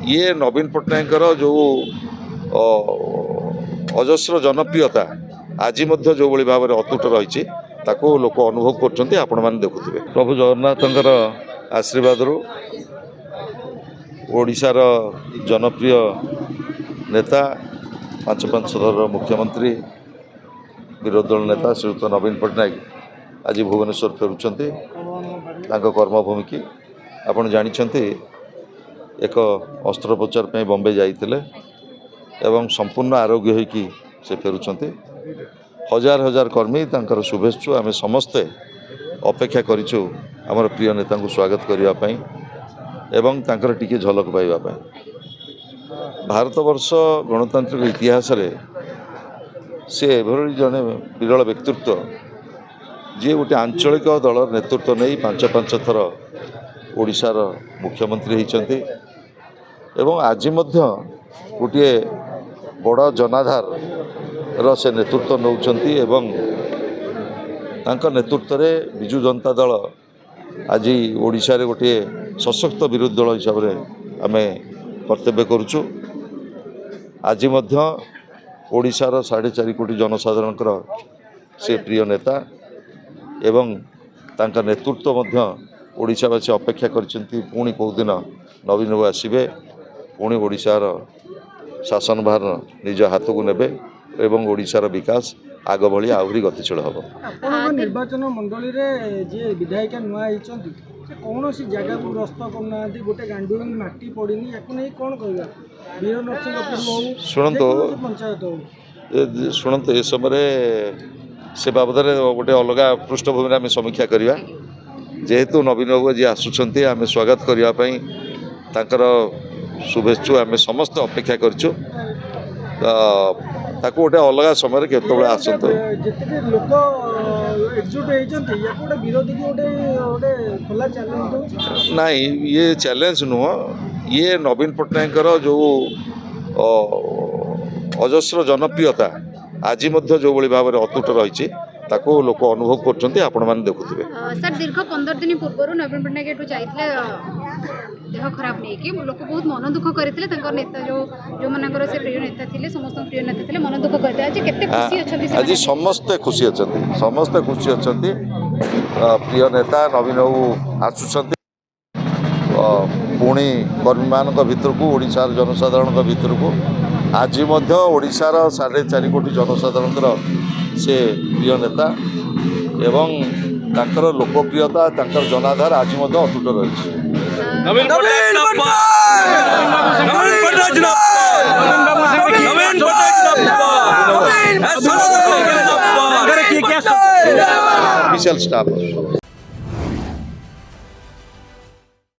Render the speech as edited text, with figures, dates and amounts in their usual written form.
ये नवीन पट्टनायक जो अजस्र जनप्रियता आज जो भाव में अतुट रही लोक अनुभव कर आपण मैंने देखुए प्रभु जगन्नाथ आशीर्वाद ओडिशार जनप्रिय नेता पांच थर मुख्यमंत्री विरोधी दल नेता श्रीयुक्त नवीन पट्टनायक आज भुवनेश्वर फेरुंट कर्मभूमि की आपण जानते एक अस्त्रोपचार पे बॉम्बे जाइए एवं संपूर्ण आरोग्य होकि से फेरुंट हजार हजार कर्मी तांकर शुभेच्छु आम समस्ते अपेक्षा करिछु हमर प्रिय नेता को स्वागत करने एवं तांकर टिके झलक पाइबा भारत वर्ष गणतांत्रिक इतिहास रे से एभली जड़े विरल व्यक्तित्व जी गोटे आंचलिक दल नेतृत्व नहीं पांच पांच थर ओडिशार मुख्यमंत्री होती एवं आज गोटे बड़ जनाधार से नेतृत्व नौकरी एवं तांका नेतृत्व में विजु जनता दल आज ओडिशा रे गोटे सशक्त विरोधी दल हिसाब से आम कर्तव्य करुचु आज ओडिशार 4.5 कोटी जनसाधारण से प्रिय नेता एवं तांका नेतृत्व ओडिशावासी अपेक्षा करछन्ती पुणी कौ दिन नवीन बाबू आसबे पुणी ओडिशार शासन भार निज हाथ को नेबे एवं ओडिशार विकास आग भली आहरी गतिशील हम निर्वाचन मंडली रे जे विधायिका नुआ होइछन्ती से कौन सी जगह को रस्त करना गोटे गांडू माटी पड़नी या नहीं कौन कहला वीर नरसिंह शुणु ए समय से बाबद गोटे अलग पृष्ठभूमि में आम समीक्षा करवा जेहेतु नवीन बाबू जी आसुंच आम स्वागत करने शुभेच्छु आम समस्त अपेक्षा करूँ ताको गोटे अलग समय केतबेले आसत नाई ये चैलेंज नुह ये नवीन पट्टनायक जो अजस्र जनप्रियता आज जो भाव में अतुट रही लोक अनुभव कर आपण मैंने देखुए सर दीर्घ 15 दिन पूर्व नवीन पट्टनायक एठू जाइए देह खराब नहीं कि लोक बहुत मन दुख करते नेता जो मानकर से प्रिय नेता थे समस्त प्रिय नेता थे मन दुख करते आज केते खुशी अछंती आज समस्ते खुशी अछंती समस्ते खुशी अछंती प्रिय नेता नवीन बाबू आसुछंती पुणी कर्मी मान भितर को ओडिशार जनसाधारण भितर को आज ओडिशार 4.5 कोटी जनसाधारण से प्रिय नेता एवं तांकर लोकप्रियता तांकर जनाधार आज अतुट रही ऑफिशियल स्टाफ